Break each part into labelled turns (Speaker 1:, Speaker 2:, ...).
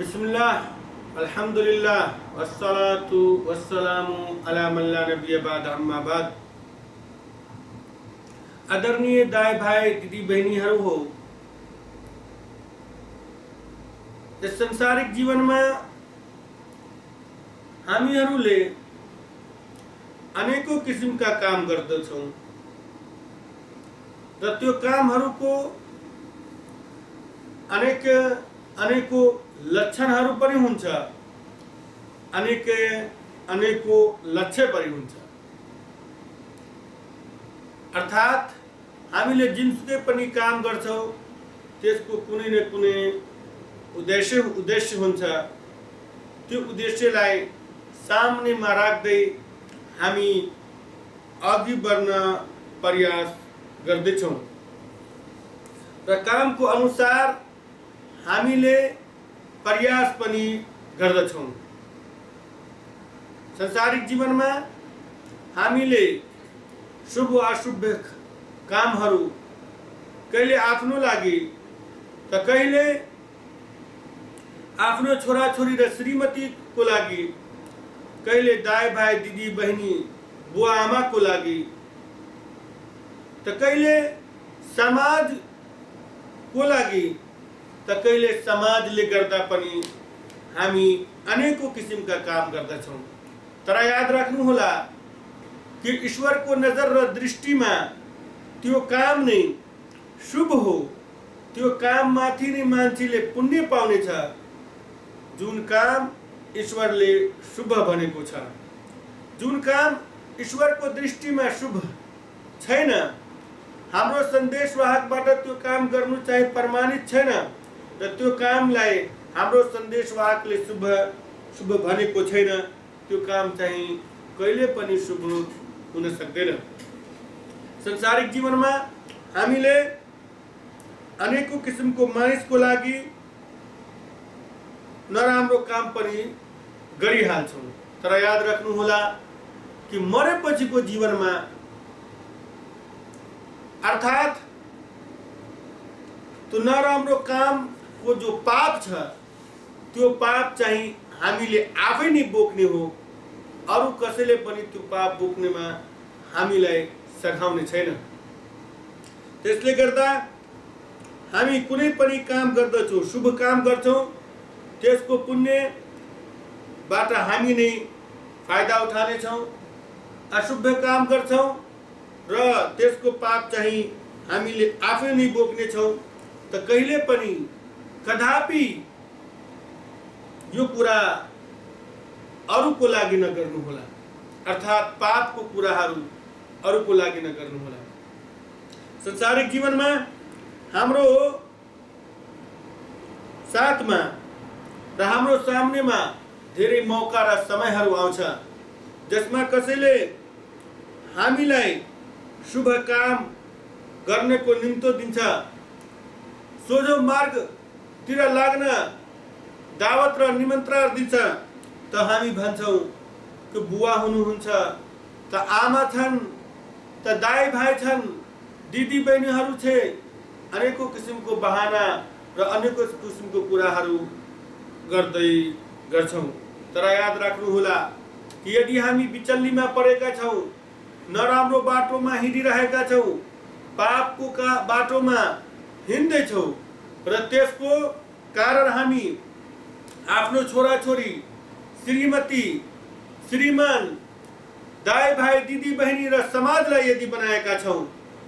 Speaker 1: बिस्मिल्लाह अल्हम्दुलिल्लाह वस्सलातु वस्सलामु अला मन ला नबिय बाद अम्मा बाद। आदरणीय दाई भाइ दिदी बहिनीहरू हो, यस संसारिक जीवनमा हामीहरूले अनेकौं किसिमका काम गर्दछौँ र त्यो कामहरूको अनेकौं लक्षणहरू पनि हुन्छ, अनेकौं लक्ष्य पनि हुन्छ। अर्थात् हामीले जुनसुकै पनि काम गर्छौँ त्यसको कुनै न कुनै उद्देश्य हुन्छ। त्यो उद्देश्यलाई सामनेमा राख्दै हामी अघि बढ्न प्रयास गर्दैछौँ र कामको अनुसार हामीले प्रयास पनि गर्दछौँ। संसारिक जीवनमा हामीले शुभ अशुभ कामहरू कहिले आफ्नो लागि त कहिले आफ्नो छोराछोरी र श्रीमतीको लागि, कहिले दाइ भाइ दिदी बहिनी बुवा आमाको लागि, त कहिले समाजको लागि, त कहिले समाजले गर्दा पनि हामी अनेकौं किसिमका काम गर्दछौँ। तर याद राख्नुहोला कि ईश्वरको नजर र दृष्टिमा त्यो काम नै शुभ हो। त्यो काममाथि नै मान्छेले पुण्य पाउनेछ। जुन काम ईश्वरले शुभ भनेको छ, जुन काम ईश्वरको दृष्टिमा शुभ छैन, हाम्रो सन्देशवाहकबाट त्यो काम गर्नु चाहिँ प्रमाणित छैन र त्यो कामलाई हाम्रो सन्देशवाहकले शुभ भनेको छैन, त्यो काम चाहिँ कहिले पनि शुभ हुन सक्दैन। संसारिक जीवनमा हामीले अनेकौं किसिमको मानिसको लागि नराम्रो काम पनि गरिहाल्छौँ। तर याद राख्नुहोला कि मरेपछिको जीवनमा, अर्थात् त्यो नराम्रो कामको जो पाप छ, त्यो पाप चाहिँ हामीले आफै नै बोक्ने हो। अरू कसैले पनि त्यो पाप बोक्नेमा हामीलाई सघाउने छैन। त्यसले गर्दा हामी कुनै पनि काम गर्दछौँ, शुभ काम गर्छौँ, त्यसको पुण्यबाट हामी नै फाइदा उठानेछौँ। अशुभ काम गर्छौँ र त्यसको पाप चाहिँ हामीले आफै नै बोक्नेछौँ। त कहिले पनि कदापि यो कुरा अरूको लागि नगर्नुहोला, अर्थात् पापको कुराहरू अरूको लागि नगर्नुहोला। संसारिक जीवनमा हाम्रो साथमा र हाम्रो सामनेमा धेरै मौका र समयहरू आउँछ जसमा कसैले हामीलाई शुभ काम गर्नको निम्तो दिन्छ, सोझो मार्गतिर लाग्न दावत र निमन्त्रण दिन्छ, त हामी भन्छौँ कि बुवा हुनुहुन्छ, त आमा छन्, त दाइ भाइ छन्, दिदी बहिनीहरू छे, अनेकौं किसिमको बहाना र अनेकौं किसिमको कुराहरू गर्छौँ। तर याद राख्नुहोला कि यदि हामी विचल्लीमा परेका छौँ, नराम्रो बाटोमा हिँडिरहेका छौँ, पापको बाटोमा हिँड्दैछौँ र त्यसको कारण हामी आफ्नो छोराछोरी, श्रीमती, श्रीमान, दाइ भाइ दिदी बहिनी र समाजलाई यदि बनाएका छौँ,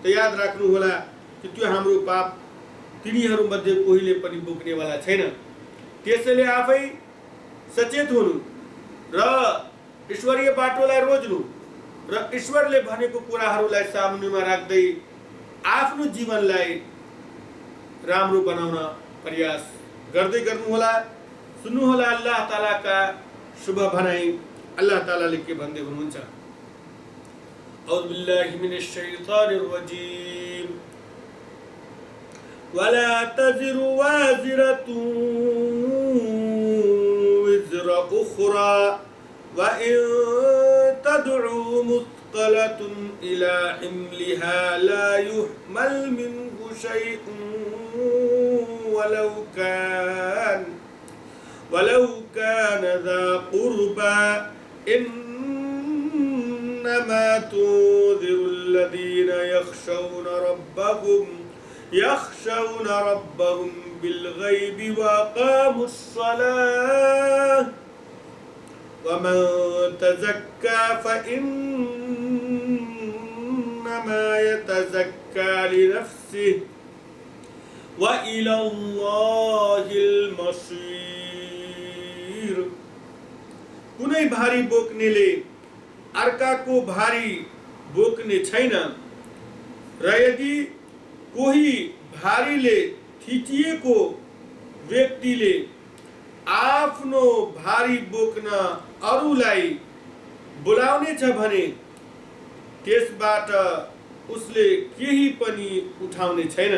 Speaker 1: त याद राख्नुहोला कि त्यो हाम्रो पाप तिनीहरूमध्ये कोहीले पनि बोक्नेवाला छैन। त्यसैले आफै सचेत हुनु र ईश्वरीय बाटोलाई रोज्नु र ईश्वरले भनेको कुराहरूलाई सामुन्नेमा राख्दै आफ्नो जीवनलाई राम्रो बनाउन प्रयास गर्दै गर्नुहोला। सुन्नुहोला अल्लाह तालाका शुभ भनाई। अल्लाह तालाले के भन्दै हुनुहुन्छ? औज़ु बिल्लाहि मिनश शैतानिर रजीम। वला तज़िरु वाज़िरतुन विज़रा उख़रा व इन तदउ मुस्क़लतुन इला हिम्लिहा ला युहमल मिन्हु शैउन वलौ कान वलौ कान ज़ा क़ुर्बा इन्नमा तुन्ज़िरुल्लज़ीन यख़शौन रब्बहुम बिलग़ैबि व अक़ामुस्सलाह वमन तज़क्का फ़इन्नमा यतज़क्का लिनफ़्सिहि व इलल्लाहिल मसीर। कुनै भारी बोक्नेले अर्काको भारी बोक्ने छैन र यदि कोही भारीले थिचिएको व्यक्तिले आफ्नो भारी बोक्न अरूलाई बोलाउनेछ भने त्यसबाट उसले केही पनि उठाउने छैन।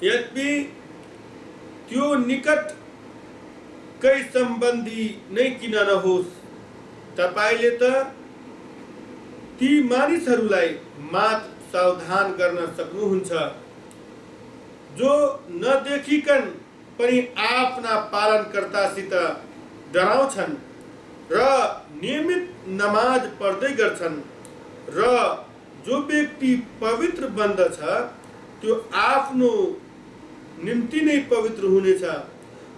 Speaker 1: यद्यपि त्यो निकटकै सम्बन्धी नै किन नहोस्, तपाईले त ती मानिसहरूलाई मात्र सावधान गर्न सक्नुहुन्छ जो नदेखिकन पनि आफ्ना पालनकर्तासित डराउँछन् र नियमित नमाज पढ्दै गर्छन् र जो व्यक्ति पवित्र बन्दछ त्यो आफ्नो निम्ति नै पवित्र हुनेछ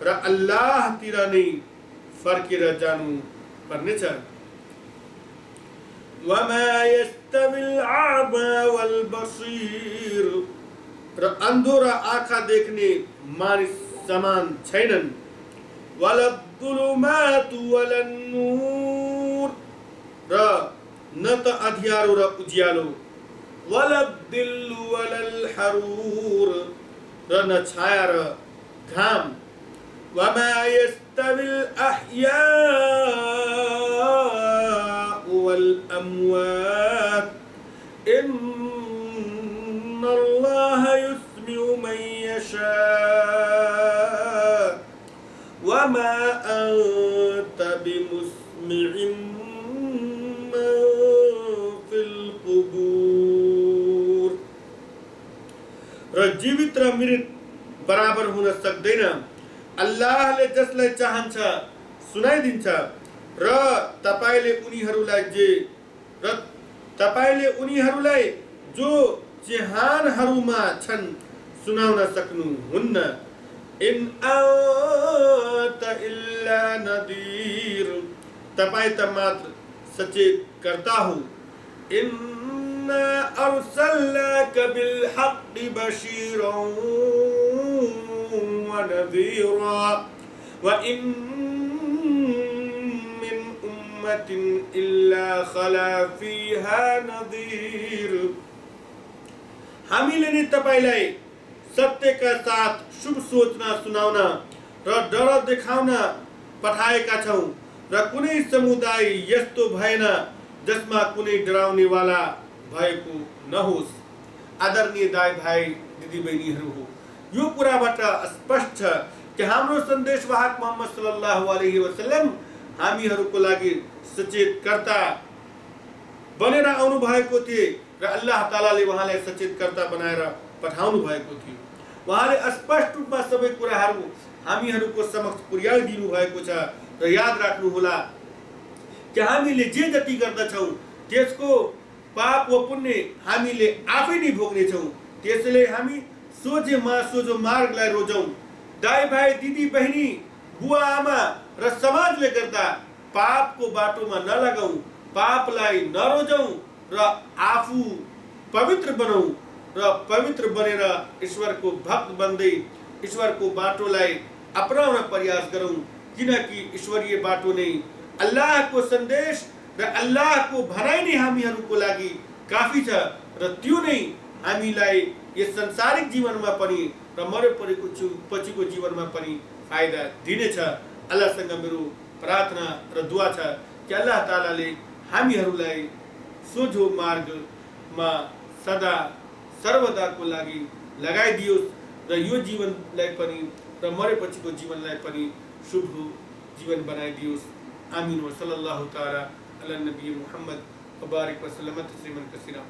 Speaker 1: र अल्लाहतिर नै फर्केर जानु पर्नेछ। वमा यस्तविल आमा वल बसीर र अन्धो र आँखा देख्ने मानिस समान छैनन्। वलद्दुलुमातु वलन्नूर र न त अँध्यारो र उज्यालो, वलद्दिल्लु वलल हरूर र न छाया र घाम। वमा यस्तविल अह्याउ वल अम्वात इन्नल्लाह युस्मिउ मन यशा वमा अंत बिमुस्मिइन मन फिल कुबूर। र जीवित र मृत बराबर हुन सक्दैन। अल्लाहले जसलाई चाहन्छ सुनाइदिन्छ र तपाईले उनीहरूलाई जो चिहानहरूमा छन् सुनाउन सक्नुहुन्न। इन अन्त इल्ला नदीर, तपाई त मात्र सचेत करता हो। इन्ना अर्सलनाका बिल हक्कि बशीरन व नज़ीरा व इन मिन उम्मतिन इल्ला खला फीहा नज़ीर। हामीले नि तपाईलाई सत्यका साथ शुभ सोचना सुनाउन र डर देखाउन पठाएका छौं र कुनै समुदाय यस्तो भएन जसमा कुनै डराउनेवाला भएको नहोस्। आदरणीय दाइ भाइ दिदीबहिनीहरू हो, यो कुराबाट स्पष्ट छ कि हाम्रो सन्देशवाहक मोहम्मद सल्लल्लाहु अलैहि वसल्लम हामीहरूको लागि सचेतकर्ता बनेर आउनु भएको थिए र अल्लाह तालाले उहाँलाई सचेतकर्ता बनाएर पठाउनु भएको थियो। उहाँले स्पष्ट रूपमा सबै कुराहरू हामीहरूको समक्ष पुर्याइदिनु भएको छ र याद राख्नुहोला कि हामीले जे जति गर्दछौँ त्यसको पाप वा पुण्य हामीले आफै नै भोग्नेछौँ। त्यसैले हामी सोझो मार्गलाई रोजौँ। दाइ भाइ दिदी बहिनी बुवा आमा र समाजले गर्दा पापको बाटोमा नलगाउँ, पापलाई नरोजौँ र आफू पवित्र बनौँ र पवित्र बनेर ईश्वरको भक्त बन्दै ईश्वरको बाटोलाई अपनाउन प्रयास गरौँ। किनकि ईश्वरीय बाटो नै अल्लाहको सन्देश र अल्लाहको भनाइ नै हामीहरूको लागि काफी छ र त्यो नै हामीलाई यस संसारिक जीवनमा पनि र पछिको जीवनमा पनि फाइदा दिनेछ। अल्लाहसँग मेरो प्रार्थना र दुआ छ कि अल्लाह तालाले हामीहरूलाई सोझो मार्गमा सदा सर्वदाको लागि लगाइदियोस् र यो जीवनलाई पनि र मरेपछिको जीवनलाई पनि शुभ जीवन बनाइदियोस्। आमीन व सल्लल्लाहु ताला अला नबी मुहम्मद व बारिक व सल्लम तस्लीमन कसीरा।